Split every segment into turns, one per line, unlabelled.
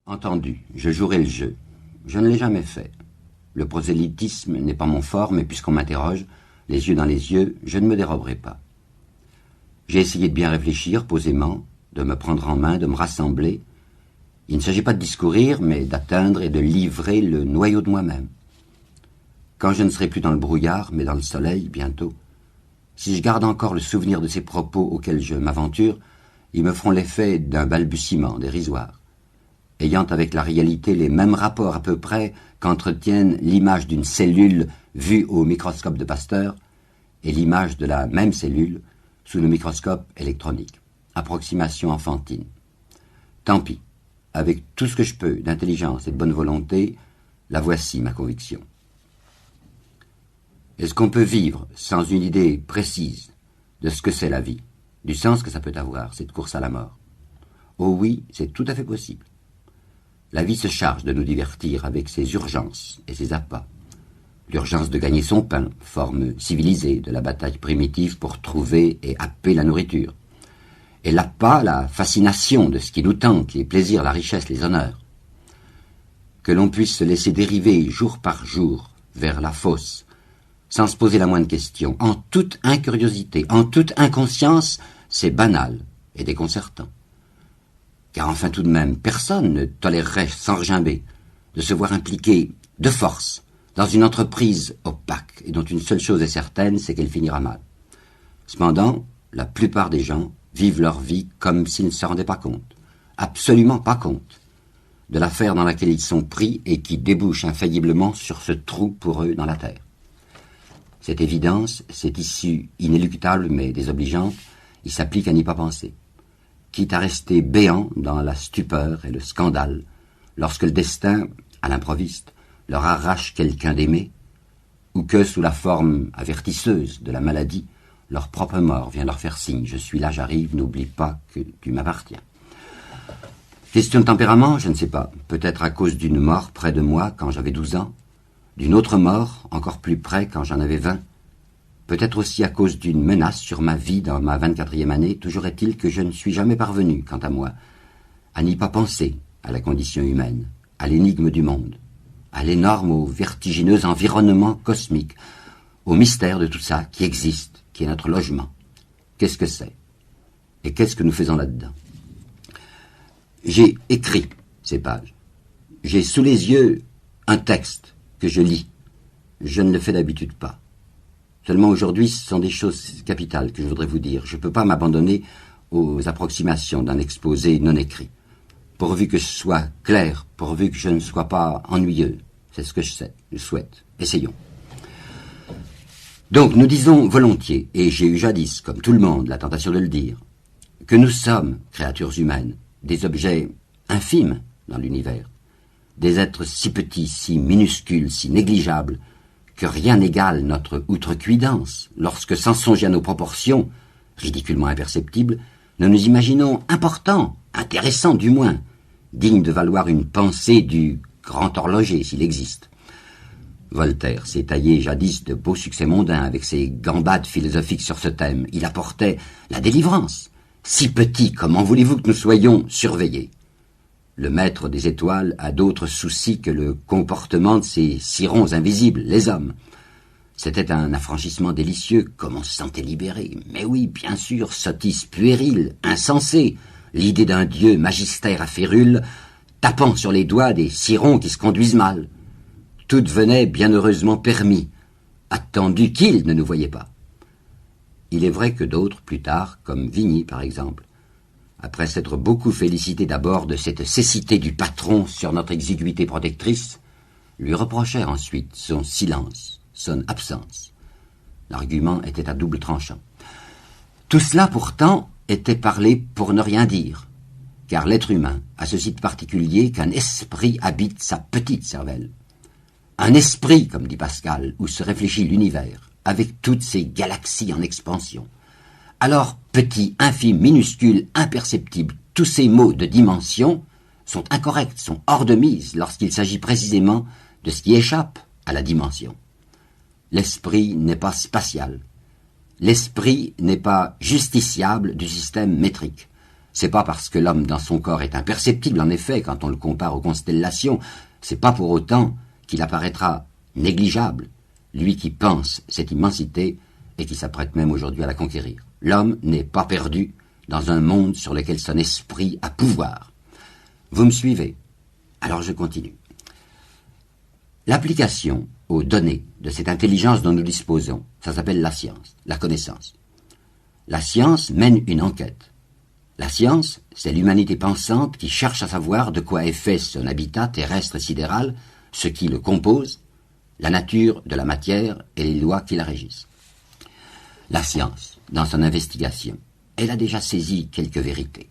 Entendu, je jouerai le jeu. Je ne l'ai jamais fait. Le prosélytisme n'est pas mon fort, mais puisqu'on m'interroge, les yeux dans les yeux, je ne me déroberai pas. J'ai essayé de bien réfléchir posément, de me prendre en main, de me rassembler. Il ne s'agit pas de discourir, mais d'atteindre et de livrer le noyau de moi-même. Quand je ne serai plus dans le brouillard, mais dans le soleil, bientôt, si je garde encore le souvenir de ces propos auxquels je m'aventure, ils me feront l'effet d'un balbutiement dérisoire, ayant avec la réalité les mêmes rapports à peu près qu'entretiennent l'image d'une cellule vue au microscope de Pasteur et l'image de la même cellule sous le microscope électronique. Approximation enfantine. Tant pis, avec tout ce que je peux d'intelligence et de bonne volonté, la voici ma conviction. Est-ce qu'on peut vivre sans une idée précise de ce que c'est la vie, du sens que ça peut avoir, cette course à la mort? Oh oui, c'est tout à fait possible. La vie se charge de nous divertir avec ses urgences et ses appâts. L'urgence de gagner son pain, forme civilisée de la bataille primitive pour trouver et happer la nourriture. Et l'appât, la fascination de ce qui nous tente, les plaisirs, la richesse, les honneurs. Que l'on puisse se laisser dériver jour par jour vers la fosse, sans se poser la moindre question, en toute incuriosité, en toute inconscience, c'est banal et déconcertant. Car enfin tout de même, personne ne tolérerait s'enjamber de se voir impliqué de force dans une entreprise opaque et dont une seule chose est certaine, c'est qu'elle finira mal. Cependant, la plupart des gens vivent leur vie comme s'ils ne se rendaient pas compte, absolument pas compte, de l'affaire dans laquelle ils sont pris et qui débouche infailliblement sur ce trou pour eux dans la terre. Cette évidence, cette issue inéluctable mais désobligeante, il s'applique à n'y pas penser, quitte à rester béant dans la stupeur et le scandale, lorsque le destin, à l'improviste, leur arrache quelqu'un d'aimer, ou que, sous la forme avertisseuse de la maladie, leur propre mort vient leur faire signe. Je suis là, j'arrive, n'oublie pas que tu m'appartiens. Question de tempérament, je ne sais pas. Peut-être à cause d'une mort près de moi quand j'avais 12 ans, d'une autre mort encore plus près quand j'en avais 20. Peut-être aussi à cause d'une menace sur ma vie dans ma 24e année. Toujours est-il que je ne suis jamais parvenu, quant à moi, à n'y pas penser à la condition humaine, à l'énigme du monde, à l'énorme, au vertigineux environnement cosmique, au mystère de tout ça qui existe, qui est notre logement. Qu'est-ce que c'est? Et qu'est-ce que nous faisons là-dedans? J'ai écrit ces pages. J'ai sous les yeux un texte que je lis. Je ne le fais d'habitude pas. Seulement aujourd'hui, ce sont des choses capitales que je voudrais vous dire. Je ne peux pas m'abandonner aux approximations d'un exposé non écrit. Pourvu que ce soit clair, pourvu que je ne sois pas ennuyeux. C'est ce que je souhaite. Essayons. Donc, nous disons volontiers, et j'ai eu jadis, comme tout le monde, la tentation de le dire, que nous sommes, créatures humaines, des objets infimes dans l'univers, des êtres si petits, si minuscules, si négligeables, que rien n'égale notre outrecuidance, lorsque, sans songer à nos proportions, ridiculement imperceptibles, nous nous imaginons importants, intéressants du moins, dignes de valoir une pensée du grand horloger, s'il existe. Voltaire s'est taillé jadis de beaux succès mondains avec ses gambades philosophiques sur ce thème. Il apportait la délivrance. Si petit, comment voulez-vous que nous soyons surveillés? Le maître des étoiles a d'autres soucis que le comportement de ces sirons invisibles, les hommes. C'était un affranchissement délicieux, comme on se sentait libéré. Mais oui, bien sûr, sottise puérile, insensée, l'idée d'un dieu magistère à férule, tapant sur les doigts des sirons qui se conduisent mal. Tout devenait bien heureusement permis, attendu qu'ils ne nous voyaient pas. Il est vrai que d'autres, plus tard, comme Vigny par exemple, après s'être beaucoup félicité d'abord de cette cécité du patron sur notre exiguïté protectrice, lui reprochèrent ensuite son silence, son absence. L'argument était à double tranchant. Tout cela pourtant était parlé pour ne rien dire, car l'être humain a ceci de particulier qu'un esprit habite sa petite cervelle. Un esprit, comme dit Pascal, où se réfléchit l'univers, avec toutes ces galaxies en expansion. Alors, petit, infime, minuscule, imperceptible, tous ces mots de dimension sont incorrects, sont hors de mise lorsqu'il s'agit précisément de ce qui échappe à la dimension. L'esprit n'est pas spatial. L'esprit n'est pas justiciable du système métrique. C'est pas parce que l'homme dans son corps est imperceptible, en effet, quand on le compare aux constellations, c'est pas pour autant qu'il apparaîtra négligeable, lui qui pense cette immensité et qui s'apprête même aujourd'hui à la conquérir. L'homme n'est pas perdu dans un monde sur lequel son esprit a pouvoir. Vous me suivez? Alors je continue. L'application aux données de cette intelligence dont nous disposons, ça s'appelle la science, la connaissance. La science mène une enquête. La science, c'est l'humanité pensante qui cherche à savoir de quoi est fait son habitat terrestre et sidéral, ce qui le compose, la nature de la matière et les lois qui la régissent. La science, dans son investigation, elle a déjà saisi quelques vérités.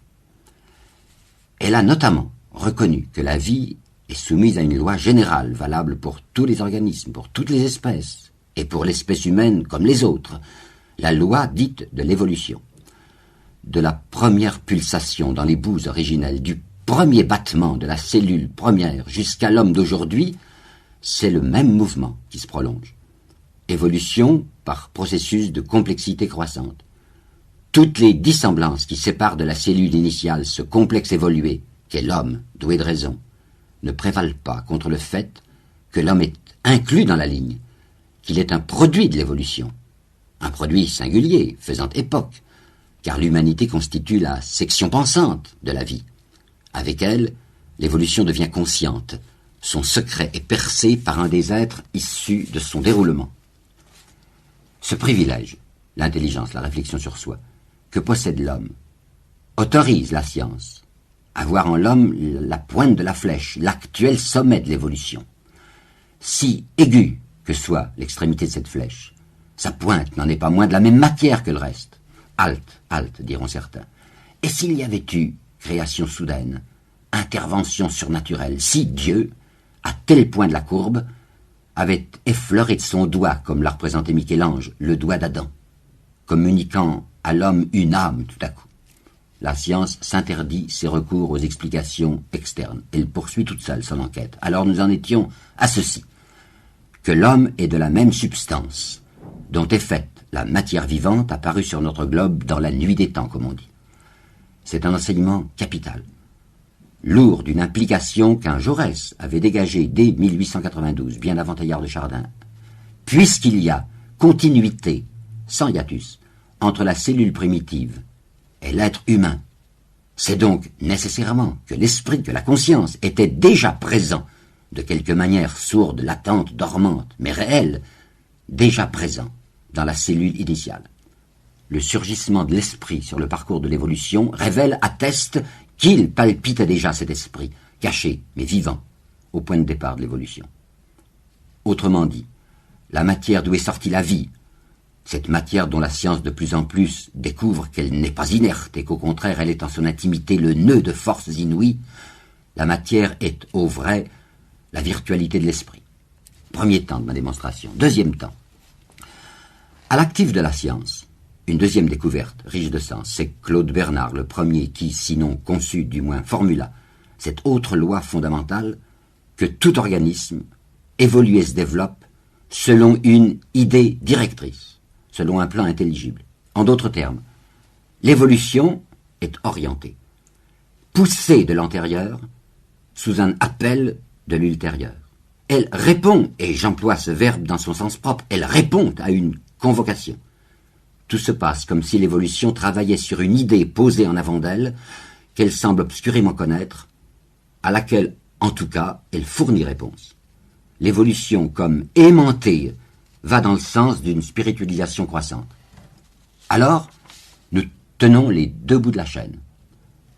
Elle a notamment reconnu que la vie est soumise à une loi générale valable pour tous les organismes, pour toutes les espèces, et pour l'espèce humaine comme les autres, la loi dite de l'évolution. De la première pulsation dans les boues originelles, du premier battement de la cellule première jusqu'à l'homme d'aujourd'hui, c'est le même mouvement qui se prolonge. Évolution par processus de complexité croissante. Toutes les dissemblances qui séparent de la cellule initiale ce complexe évolué, qu'est l'homme, doué de raison, ne prévalent pas contre le fait que l'homme est inclus dans la ligne, qu'il est un produit de l'évolution, un produit singulier, faisant époque, car l'humanité constitue la section pensante de la vie. Avec elle, l'évolution devient consciente, son secret est percé par un des êtres issus de son déroulement. Ce privilège, l'intelligence, la réflexion sur soi, que possède l'homme, autorise la science à voir en l'homme la pointe de la flèche, l'actuel sommet de l'évolution. Si aiguë que soit l'extrémité de cette flèche, sa pointe n'en est pas moins de la même matière que le reste. Halte, halte, diront certains. Et s'il y avait eu création soudaine, intervention surnaturelle, si Dieu, à tel point de la courbe, avait effleuré de son doigt, comme l'a représenté Michel-Ange, le doigt d'Adam, communiquant à l'homme une âme tout à coup. La science s'interdit ses recours aux explications externes. Elle poursuit toute seule son enquête. Alors nous en étions à ceci, que l'homme est de la même substance, dont est faite la matière vivante apparue sur notre globe dans la nuit des temps, comme on dit. C'est un enseignement capital, lourd d'une implication qu'un Jaurès avait dégagée dès 1892, bien avant Teilhard de Chardin. Puisqu'il y a continuité, sans hiatus, entre la cellule primitive et l'être humain, c'est donc nécessairement que l'esprit, que la conscience était déjà présent, de quelque manière sourde, latente, dormante, mais réelle, déjà présent dans la cellule initiale. Le surgissement de l'esprit sur le parcours de l'évolution révèle, atteste qu'il palpitait déjà cet esprit, caché mais vivant, au point de départ de l'évolution. Autrement dit, la matière d'où est sortie la vie, cette matière dont la science de plus en plus découvre qu'elle n'est pas inerte et qu'au contraire elle est en son intimité le nœud de forces inouïes, la matière est au vrai la virtualité de l'esprit. Premier temps de ma démonstration. Deuxième temps. À l'actif de la science, une deuxième découverte riche de sens, c'est Claude Bernard, le premier qui, sinon conçut, du moins formula, cette autre loi fondamentale que tout organisme évolue et se développe selon une idée directrice, selon un plan intelligible. En d'autres termes, l'évolution est orientée, poussée de l'antérieur sous un appel de l'ultérieur. Elle répond, et j'emploie ce verbe dans son sens propre, elle répond à une convocation. Tout se passe comme si l'évolution travaillait sur une idée posée en avant d'elle, qu'elle semble obscurément connaître, à laquelle, en tout cas, elle fournit réponse. L'évolution, comme aimantée, va dans le sens d'une spiritualisation croissante. Alors, nous tenons les deux bouts de la chaîne.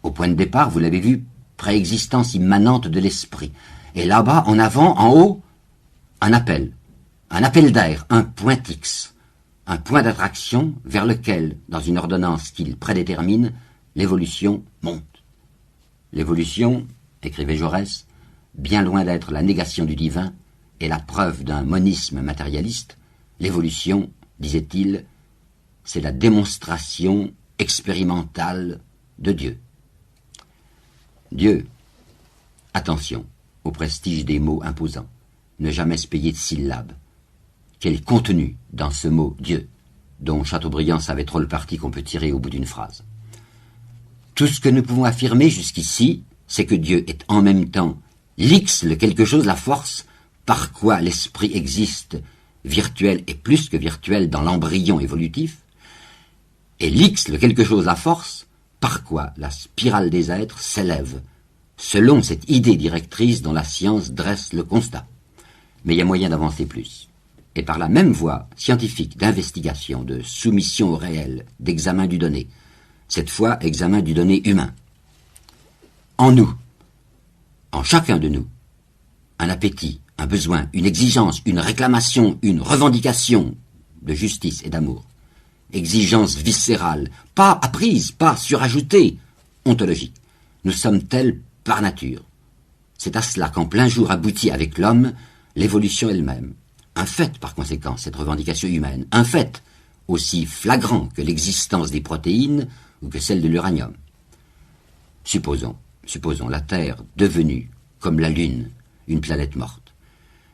Au point de départ, vous l'avez vu, préexistence immanente de l'esprit. Et là-bas, en avant, en haut, un appel d'air, un point X, un point d'attraction vers lequel, dans une ordonnance qu'il prédétermine, l'évolution monte. L'évolution, écrivait Jaurès, bien loin d'être la négation du divin et la preuve d'un monisme matérialiste, l'évolution, disait-il, c'est la démonstration expérimentale de Dieu. Dieu, attention au prestige des mots imposants, ne jamais se payer de syllabes. Quel contenu dans ce mot Dieu, dont Chateaubriand savait trop le parti qu'on peut tirer au bout d'une phrase. Tout ce que nous pouvons affirmer jusqu'ici, c'est que Dieu est en même temps l'X, le quelque chose, la force, par quoi l'esprit existe, virtuel et plus que virtuel dans l'embryon évolutif, et l'X, le quelque chose, la force, par quoi la spirale des êtres s'élève, selon cette idée directrice dont la science dresse le constat. Mais il y a moyen d'avancer plus. Et par la même voie scientifique d'investigation, de soumission au réel, d'examen du donné, cette fois examen du donné humain. En nous, en chacun de nous, un appétit, un besoin, une exigence, une réclamation, une revendication de justice et d'amour. Exigence viscérale, pas apprise, pas surajoutée, ontologique. Nous sommes tels par nature. C'est à cela qu'en plein jour aboutit avec l'homme l'évolution elle-même. Un fait, par conséquent, cette revendication humaine. Un fait aussi flagrant que l'existence des protéines ou que celle de l'uranium. Supposons la Terre devenue, comme la Lune, une planète morte.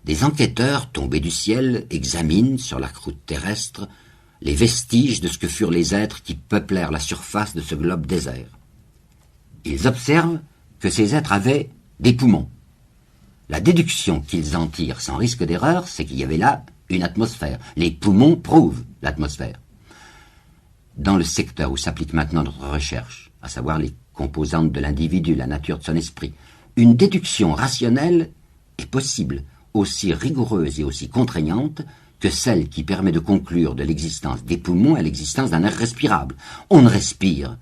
Des enquêteurs tombés du ciel examinent sur la croûte terrestre les vestiges de ce que furent les êtres qui peuplèrent la surface de ce globe désert. Ils observent que ces êtres avaient des poumons. La déduction qu'ils en tirent sans risque d'erreur, c'est qu'il y avait là une atmosphère. Les poumons prouvent l'atmosphère. Dans le secteur où s'applique maintenant notre recherche, à savoir les composantes de l'individu, la nature de son esprit, une déduction rationnelle est possible, aussi rigoureuse et aussi contraignante que celle qui permet de conclure de l'existence des poumons à l'existence d'un air respirable. On ne respire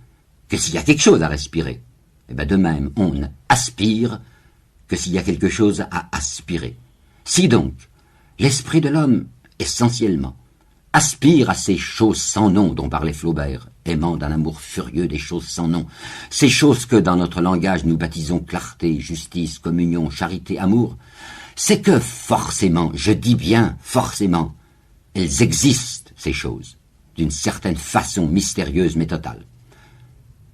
que s'il y a quelque chose à respirer. Et bien de même, on ne aspire que s'il y a quelque chose à aspirer. Si donc, l'esprit de l'homme, essentiellement, aspire à ces choses sans nom dont parlait Flaubert, aimant d'un amour furieux des choses sans nom, ces choses que dans notre langage nous baptisons clarté, justice, communion, charité, amour, c'est que forcément, je dis bien forcément, elles existent, ces choses, d'une certaine façon mystérieuse mais totale.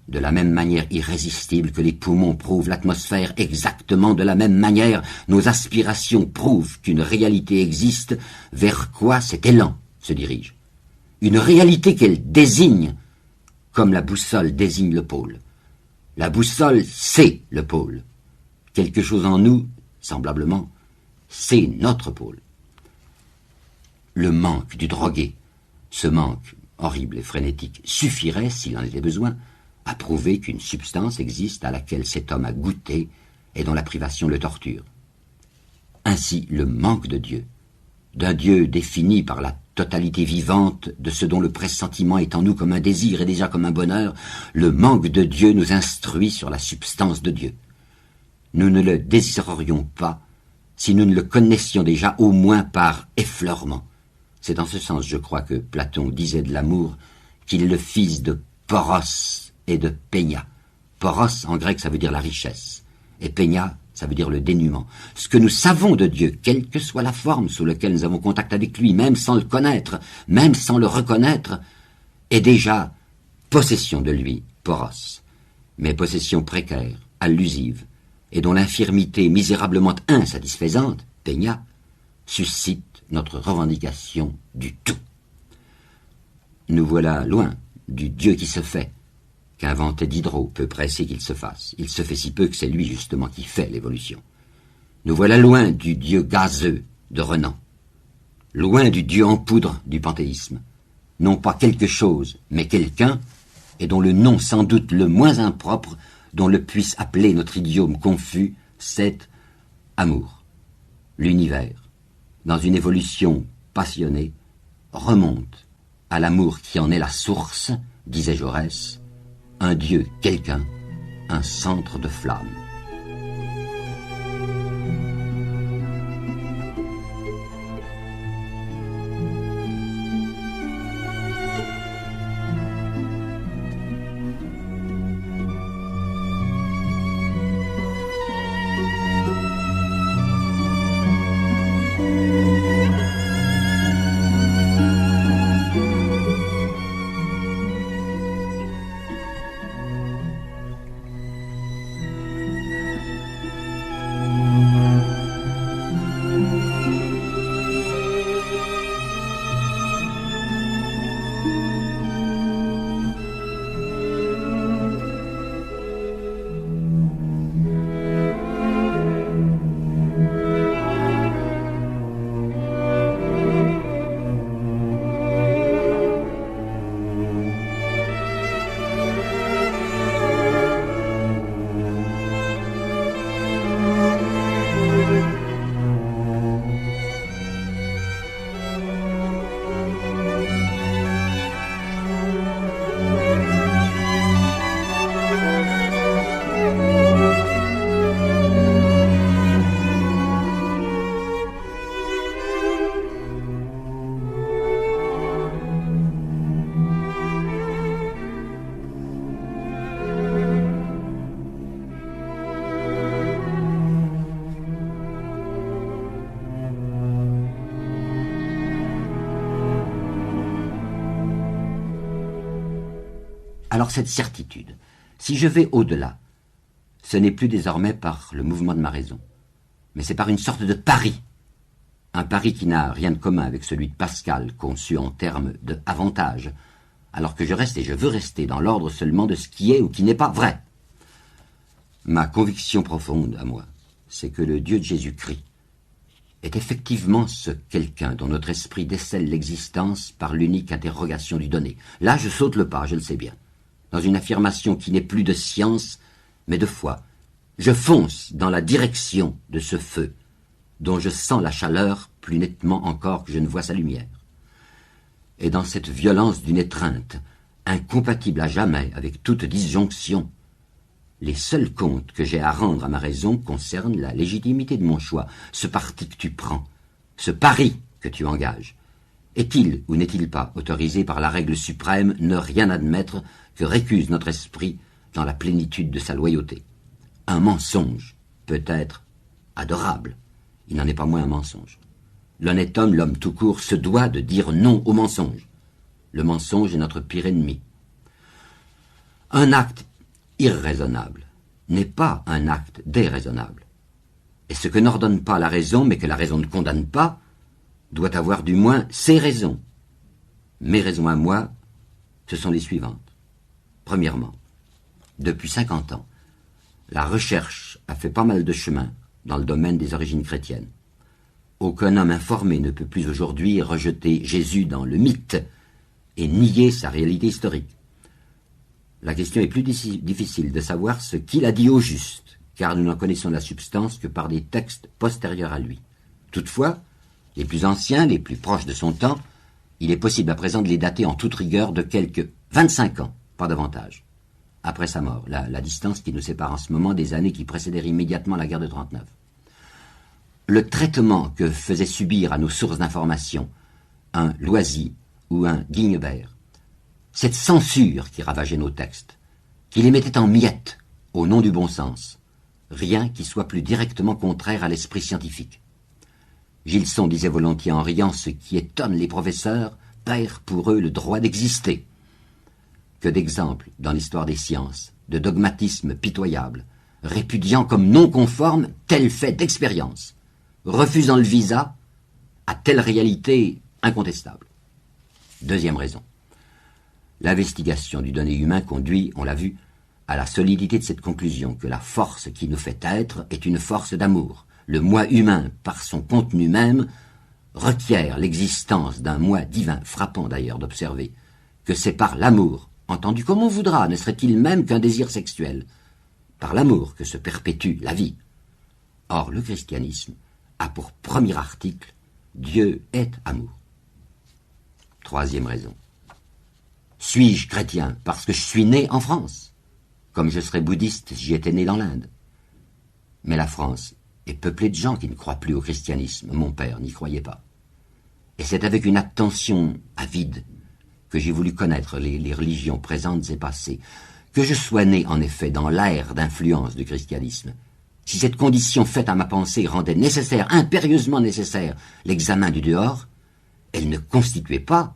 De la même manière irrésistible que les poumons prouvent l'atmosphère, exactement de la même manière, nos aspirations prouvent qu'une réalité existe vers quoi cet élan se dirige. Une réalité qu'elle désigne, comme la boussole désigne le pôle. La boussole, c'est le pôle. Quelque chose en nous, semblablement, c'est notre pôle. Le manque du drogué, ce manque horrible et frénétique, suffirait, s'il en était besoin, à prouver qu'une substance existe à laquelle cet homme a goûté et dont la privation le torture. Ainsi, le manque de Dieu, d'un Dieu défini par la totalité vivante de ce dont le pressentiment est en nous comme un désir et déjà comme un bonheur, le manque de Dieu nous instruit sur la substance de Dieu. Nous ne le désirerions pas si nous ne le connaissions déjà au moins par effleurement. C'est dans ce sens, je crois, que Platon disait de l'amour qu'il est le fils de Poros et de Peña. Poros, en grec, ça veut dire la richesse, et Peña, ça veut dire le dénuement. Ce que nous savons de Dieu, quelle que soit la forme sous laquelle nous avons contact avec lui, même sans le connaître, même sans le reconnaître, est déjà possession de lui, Poros, mais possession précaire, allusive, et dont l'infirmité misérablement insatisfaisante, Peña, suscite notre revendication du tout. Nous voilà loin du Dieu qui se fait, qu'inventait Diderot, peu pressé qu'il se fasse. Il se fait si peu que c'est lui justement qui fait l'évolution. Nous voilà loin du Dieu gazeux de Renan, loin du Dieu en poudre du panthéisme, non pas quelque chose, mais quelqu'un, et dont le nom sans doute le moins impropre dont le puisse appeler notre idiome confus, c'est amour. L'univers, dans une évolution passionnée, remonte à l'amour qui en est la source, disait Jaurès, un Dieu quelqu'un, un centre de flamme. Alors cette certitude, si je vais au-delà, ce n'est plus désormais par le mouvement de ma raison, mais c'est par une sorte de pari. Un pari qui n'a rien de commun avec celui de Pascal, conçu en termes de avantage, alors que je reste et je veux rester dans l'ordre seulement de ce qui est ou qui n'est pas vrai. Ma conviction profonde, à moi, c'est que le Dieu de Jésus-Christ est effectivement ce quelqu'un dont notre esprit décèle l'existence par l'unique interrogation du donné. Là, je saute le pas, je le sais bien. Dans une affirmation qui n'est plus de science, mais de foi. Je fonce dans la direction de ce feu, dont je sens la chaleur plus nettement encore que je ne vois sa lumière. Et dans cette violence d'une étreinte, incompatible à jamais avec toute disjonction, les seuls comptes que j'ai à rendre à ma raison concernent la légitimité de mon choix, ce parti que tu prends, ce pari que tu engages. Est-il ou n'est-il pas autorisé par la règle suprême ne rien admettre que récuse notre esprit dans la plénitude de sa loyauté? Un mensonge peut être adorable, il n'en est pas moins un mensonge. L'honnête homme, l'homme tout court, se doit de dire non au mensonge. Le mensonge est notre pire ennemi. Un acte irraisonnable n'est pas un acte déraisonnable. Et ce que n'ordonne pas la raison, mais que la raison ne condamne pas, doit avoir du moins ses raisons. Mes raisons à moi, ce sont les suivantes. Premièrement, depuis 50 ans, la recherche a fait pas mal de chemin dans le domaine des origines chrétiennes. Aucun homme informé ne peut plus aujourd'hui rejeter Jésus dans le mythe et nier sa réalité historique. La question est plus difficile de savoir ce qu'il a dit au juste, car nous n'en connaissons la substance que par des textes postérieurs à lui. Toutefois, les plus anciens, les plus proches de son temps, il est possible à présent de les dater en toute rigueur de quelques 25 ans, pas davantage, après sa mort, la distance qui nous sépare en ce moment des années qui précédèrent immédiatement la guerre de 39. Le traitement que faisait subir à nos sources d'information un Loisy ou un Guignebert, cette censure qui ravageait nos textes, qui les mettait en miettes au nom du bon sens, rien qui soit plus directement contraire à l'esprit scientifique. Gilson disait volontiers en riant: ce qui étonne les professeurs perd pour eux le droit d'exister. Que d'exemples dans l'histoire des sciences, de dogmatisme pitoyable, répudiant comme non conforme tel fait d'expérience, refusant le visa à telle réalité incontestable. Deuxième raison. L'investigation du donné humain conduit, on l'a vu, à la solidité de cette conclusion que la force qui nous fait être est une force d'amour. Le moi humain, par son contenu même, requiert l'existence d'un moi divin, frappant d'ailleurs d'observer que c'est par l'amour, entendu comme on voudra, ne serait-il même qu'un désir sexuel, par l'amour que se perpétue la vie. Or, le christianisme a pour premier article « Dieu est amour ». Troisième raison. Suis-je chrétien parce que je suis né en France, comme je serais bouddhiste si j'étais né dans l'Inde? Mais la France est peuplée de gens qui ne croient plus au christianisme. Mon père n'y croyait pas. Et c'est avec une attention avide que j'ai voulu connaître les religions présentes et passées, que je sois né en effet dans l'ère d'influence du christianisme. Si cette condition faite à ma pensée rendait nécessaire, impérieusement nécessaire, l'examen du dehors, elle ne constituait pas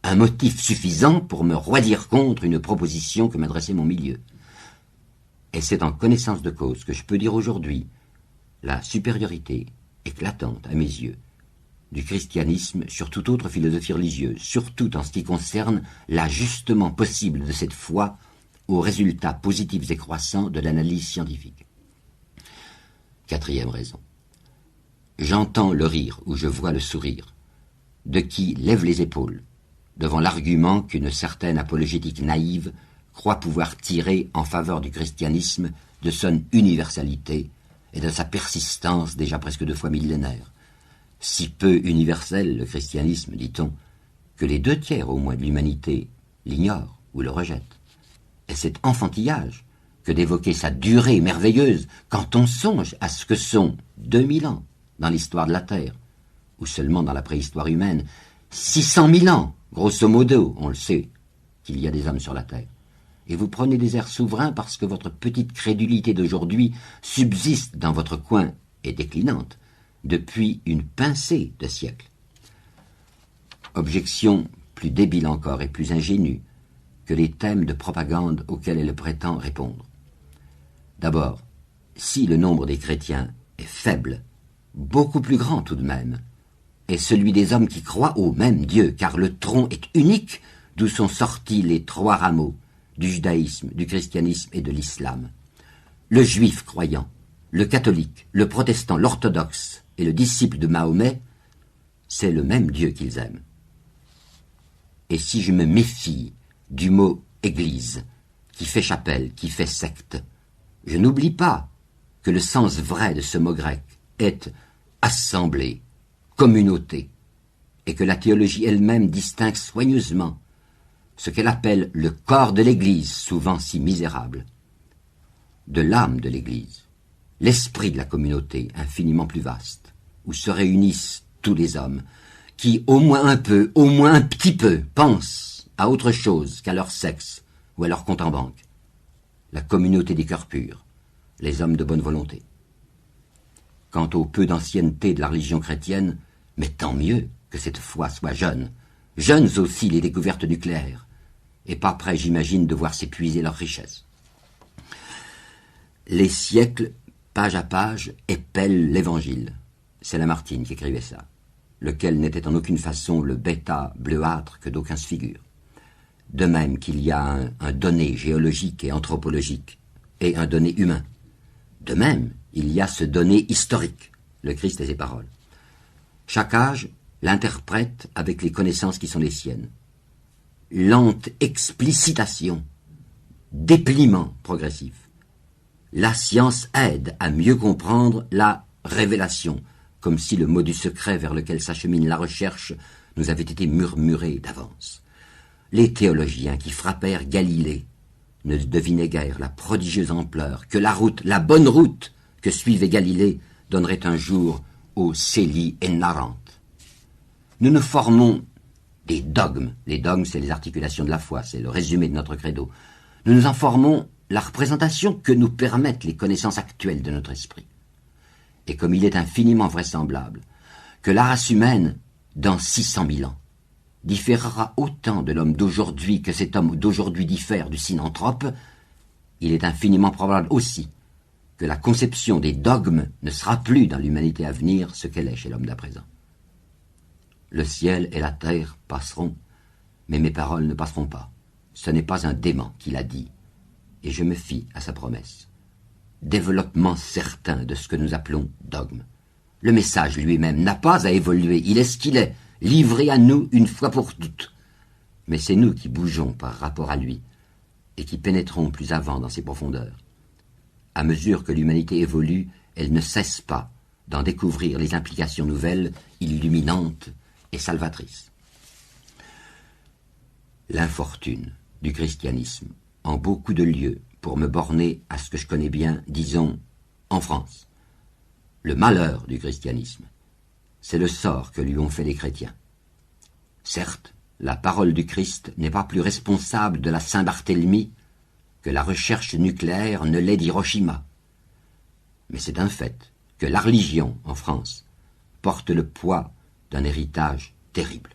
un motif suffisant pour me roidir contre une proposition que m'adressait mon milieu. Et c'est en connaissance de cause que je peux dire aujourd'hui la supériorité éclatante à mes yeux du christianisme sur toute autre philosophie religieuse, surtout en ce qui concerne l'ajustement possible de cette foi aux résultats positifs et croissants de l'analyse scientifique. Quatrième raison. J'entends le rire ou je vois le sourire de qui lève les épaules devant l'argument qu'une certaine apologétique naïve croit pouvoir tirer en faveur du christianisme de son universalité et de sa persistance déjà presque 2 fois millénaire. Si peu universel le christianisme, dit-on, que les 2/3 au moins de l'humanité l'ignorent ou le rejettent. Et c'est enfantillage que d'évoquer sa durée merveilleuse quand on songe à ce que sont 2000 ans dans l'histoire de la Terre, ou seulement dans la préhistoire humaine, 600 000 ans, grosso modo, on le sait, qu'il y a des hommes sur la Terre. Et vous prenez des airs souverains parce que votre petite crédulité d'aujourd'hui subsiste dans votre coin et déclinante depuis une pincée de siècles. Objection plus débile encore et plus ingénue que les thèmes de propagande auxquels elle prétend répondre. D'abord, si le nombre des chrétiens est faible, beaucoup plus grand tout de même, est celui des hommes qui croient au même Dieu, car le tronc est unique d'où sont sortis les trois rameaux du judaïsme, du christianisme et de l'islam. Le juif croyant, le catholique, le protestant, l'orthodoxe et le disciple de Mahomet, c'est le même Dieu qu'ils aiment. Et si je me méfie du mot « église », qui fait chapelle, qui fait secte, je n'oublie pas que le sens vrai de ce mot grec est « assemblée », communauté, et que la théologie elle-même distingue soigneusement ce qu'elle appelle le corps de l'Église, souvent si misérable, de l'âme de l'Église, l'esprit de la communauté infiniment plus vaste, où se réunissent tous les hommes, qui au moins un peu, au moins un petit peu, pensent à autre chose qu'à leur sexe ou à leur compte en banque. La communauté des cœurs purs, les hommes de bonne volonté. Quant au peu d'ancienneté de la religion chrétienne, mais tant mieux que cette foi soit jeune. Jeunes aussi les découvertes nucléaires, et pas prêts, j'imagine, de voir s'épuiser leur richesse. Les siècles, page à page, épellent l'Évangile. C'est Lamartine qui écrivait ça, lequel n'était en aucune façon le bêta bleuâtre que d'aucuns se figurent. De même qu'il y a un donné géologique et anthropologique, et un donné humain. De même, il y a ce donné historique, le Christ et ses paroles. Chaque âge l'interprète avec les connaissances qui sont les siennes. Lente explicitation, dépliement progressif. La science aide à mieux comprendre la révélation, comme si le mot du secret vers lequel s'achemine la recherche nous avait été murmuré d'avance. Les théologiens qui frappèrent Galilée ne devinaient guère la prodigieuse ampleur que la route, la bonne route que suivait Galilée donnerait un jour aux Célie et Narente. Nous nous formons des dogmes. Les dogmes, c'est les articulations de la foi, c'est le résumé de notre credo. Nous nous en formons la représentation que nous permettent les connaissances actuelles de notre esprit. Et comme il est infiniment vraisemblable que la race humaine, dans 600 000 ans, différera autant de l'homme d'aujourd'hui que cet homme d'aujourd'hui diffère du synanthrope, il est infiniment probable aussi que la conception des dogmes ne sera plus dans l'humanité à venir ce qu'elle est chez l'homme d'à présent. Le ciel et la terre passeront, mais mes paroles ne passeront pas. Ce n'est pas un dément qui l'a dit, et je me fie à sa promesse. Développement certain de ce que nous appelons dogme. Le message lui-même n'a pas à évoluer, il est ce qu'il est, livré à nous une fois pour toutes. Mais c'est nous qui bougeons par rapport à lui, et qui pénétrons plus avant dans ses profondeurs. À mesure que l'humanité évolue, elle ne cesse pas d'en découvrir les implications nouvelles, illuminantes et salvatrices. L'infortune du christianisme, en beaucoup de lieux, pour me borner à ce que je connais bien, disons, en France. Le malheur du christianisme, c'est le sort que lui ont fait les chrétiens. Certes, la parole du Christ n'est pas plus responsable de la Saint-Barthélemy que la recherche nucléaire ne l'est d'Hiroshima. Mais c'est un fait que la religion, en France, porte le poids d'un héritage terrible.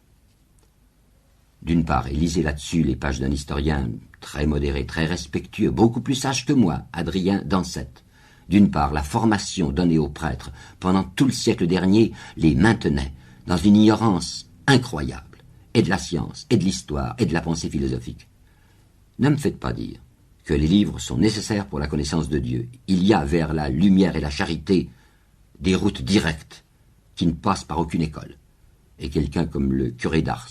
D'une part, et lisez là-dessus les pages d'un historien très modéré, très respectueux, beaucoup plus sage que moi, Adrien Dansette. D'une part, la formation donnée aux prêtres pendant tout le siècle dernier les maintenait dans une ignorance incroyable, et de la science, et de l'histoire, et de la pensée philosophique. Ne me faites pas dire que les livres sont nécessaires pour la connaissance de Dieu. Il y a vers la lumière et la charité des routes directes qui ne passent par aucune école. Et quelqu'un comme le curé d'Ars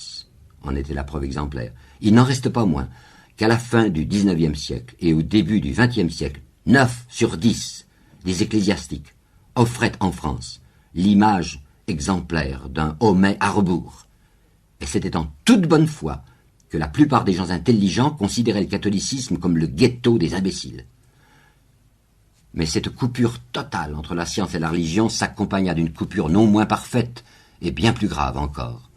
en était la preuve exemplaire. Il n'en reste pas moins qu'à la fin du XIXe siècle et au début du XXe siècle, 9 sur 10 des ecclésiastiques offraient en France l'image exemplaire d'un Homais à rebours. Et c'était en toute bonne foi que la plupart des gens intelligents considéraient le catholicisme comme le ghetto des imbéciles. Mais cette coupure totale entre la science et la religion s'accompagna d'une coupure non moins parfaite et bien plus grave encore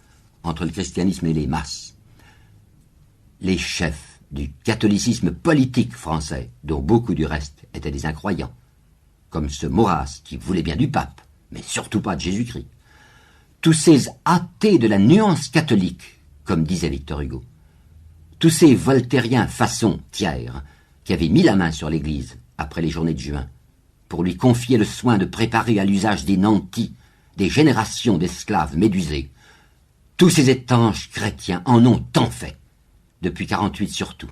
entre le christianisme et les masses. Les chefs du catholicisme politique français, dont beaucoup du reste étaient des incroyants, comme ce Maurras qui voulait bien du pape, mais surtout pas de Jésus-Christ. Tous ces athées de la nuance catholique, comme disait Victor Hugo, tous ces voltairiens façon Thiers, qui avaient mis la main sur l'Église après les journées de juin, pour lui confier le soin de préparer à l'usage des nantis des générations d'esclaves médusés, tous ces étanches chrétiens en ont tant fait, depuis 48 surtout.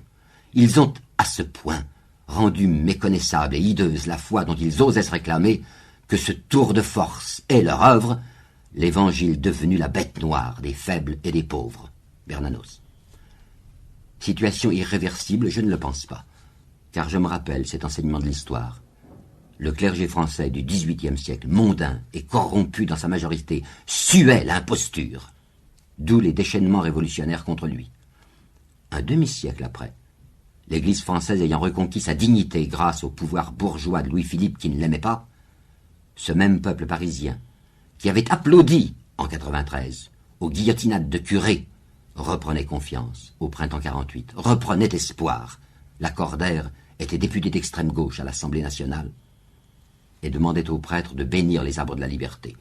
Ils ont, à ce point, rendu méconnaissable et hideuse la foi dont ils osaient se réclamer, que ce tour de force est leur œuvre, l'Évangile devenu la bête noire des faibles et des pauvres. Bernanos. Situation irréversible, je ne le pense pas, car je me rappelle cet enseignement de l'histoire. Le clergé français du XVIIIe siècle, mondain et corrompu dans sa majorité, suait l'imposture, d'où les déchaînements révolutionnaires contre lui. Un demi-siècle après, l'Église française ayant reconquis sa dignité grâce au pouvoir bourgeois de Louis-Philippe qui ne l'aimait pas, ce même peuple parisien, qui avait applaudi en 93 aux guillotinades de curés, reprenait confiance au printemps 48, reprenait espoir. Lacordaire était député d'extrême gauche à l'Assemblée nationale et demandait aux prêtres de bénir les arbres de la liberté.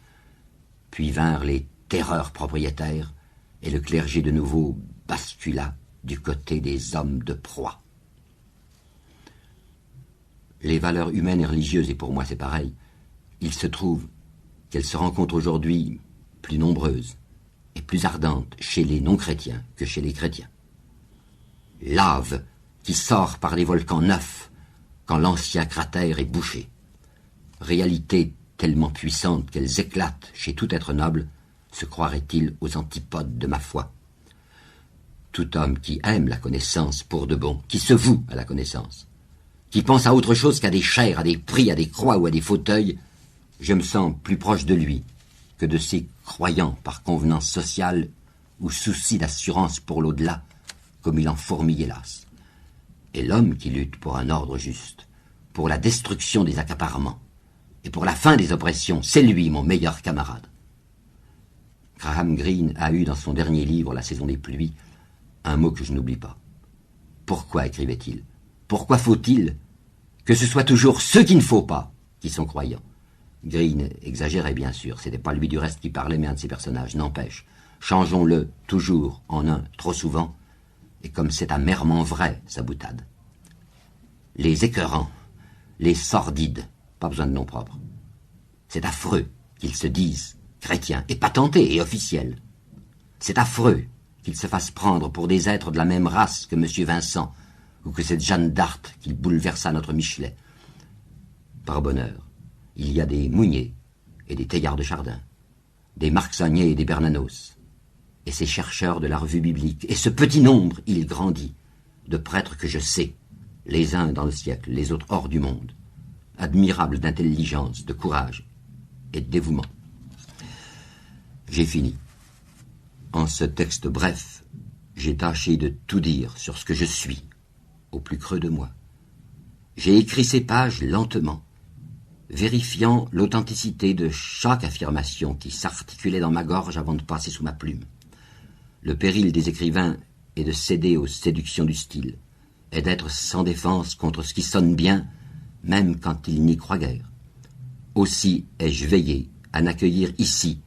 Puis vinrent les terreurs propriétaires et le clergé de nouveau bascula du côté des hommes de proie. Les valeurs humaines et religieuses, et pour moi c'est pareil, il se trouve qu'elles se rencontrent aujourd'hui plus nombreuses et plus ardentes chez les non-chrétiens que chez les chrétiens. Lave qui sort par les volcans neufs quand l'ancien cratère est bouché. Réalité tellement puissante qu'elles éclatent chez tout être noble, se croirait-il aux antipodes de ma foi. Tout homme qui aime la connaissance pour de bon, qui se voue à la connaissance, qui pense à autre chose qu'à des chairs, à des prix, à des croix ou à des fauteuils, je me sens plus proche de lui que de ces croyants par convenance sociale ou souci d'assurance pour l'au-delà, comme il en fourmille hélas. Et l'homme qui lutte pour un ordre juste, pour la destruction des accaparements et pour la fin des oppressions, c'est lui mon meilleur camarade. Graham Greene a eu dans son dernier livre, La saison des pluies, un mot que je n'oublie pas. Pourquoi écrivait-il? Pourquoi faut-il que ce soit toujours ceux qu'il ne faut pas qui sont croyants? Greene exagérait bien sûr, c'était pas lui du reste qui parlait, mais un de ses personnages, n'empêche. Changeons-le toujours en un trop souvent, et comme c'est amèrement vrai, sa boutade. Les écœurants, les sordides, pas besoin de nom propre. C'est affreux qu'ils se disent chrétiens, et patentés et officiels. C'est affreux qu'ils se fassent prendre pour des êtres de la même race que M. Vincent, ou que cette Jeanne d'Arc qui bouleversa notre Michelet. Par bonheur, il y a des Mounier et des Teilhard de Chardin, des Marc-Sagnier et des Bernanos, et ces chercheurs de la revue biblique, et ce petit nombre, il grandit, de prêtres que je sais, les uns dans le siècle, les autres hors du monde, admirables d'intelligence, de courage et de dévouement. J'ai fini. En ce texte bref, j'ai tâché de tout dire sur ce que je suis, au plus creux de moi. J'ai écrit ces pages lentement, vérifiant l'authenticité de chaque affirmation qui s'articulait dans ma gorge avant de passer sous ma plume. Le péril des écrivains est de céder aux séductions du style, est d'être sans défense contre ce qui sonne bien, même quand ils n'y croient guère. Aussi ai-je veillé à n'accueillir ici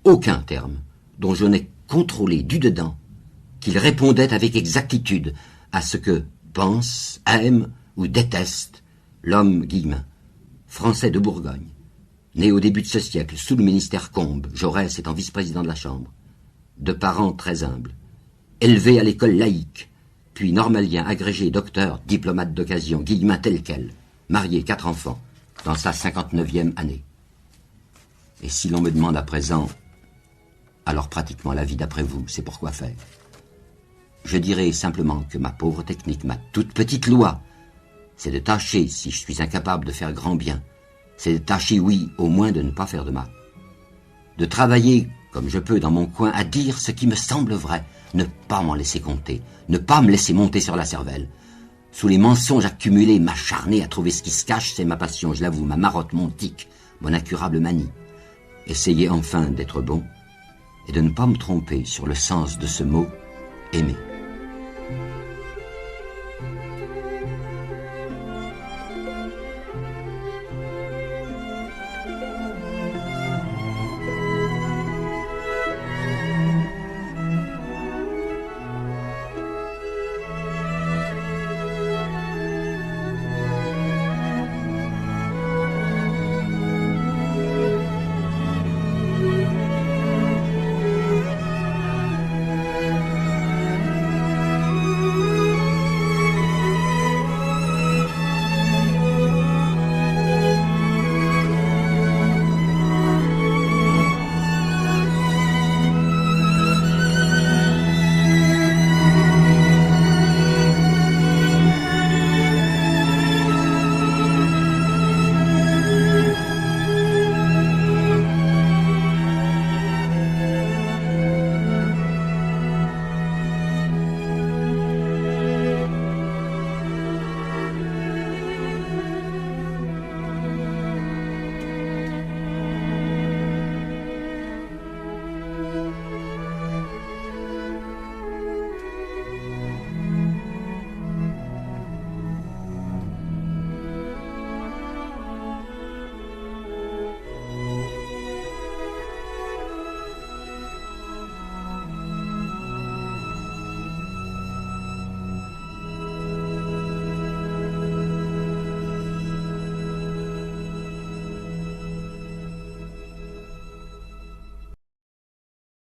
aucun terme dont je n'ai contrôlé du dedans qu'il répondait avec exactitude à ce que pense, aime ou déteste l'homme Guillemin, français de Bourgogne, né au début de ce siècle sous le ministère Combes, Jaurès étant vice-président de la Chambre, de parents très humbles, élevé à l'école laïque, puis normalien, agrégé, docteur, diplomate d'occasion, Guillemin tel quel, marié, 4 enfants, dans sa 59e année. Et si l'on me demande à présent, alors pratiquement la vie d'après vous, c'est pour quoi faire? Je dirais simplement que ma pauvre technique, ma toute petite loi, c'est de tâcher, si je suis incapable de faire grand bien, c'est de tâcher, oui, au moins de ne pas faire de mal. De travailler, comme je peux dans mon coin, à dire ce qui me semble vrai, ne pas m'en laisser compter, ne pas me laisser monter sur la cervelle. Sous les mensonges accumulés, m'acharner à trouver ce qui se cache, c'est ma passion, je l'avoue, ma marotte, mon tic, mon incurable manie. Essayer enfin d'être bon, et de ne pas me tromper sur le sens de ce mot « aimer ».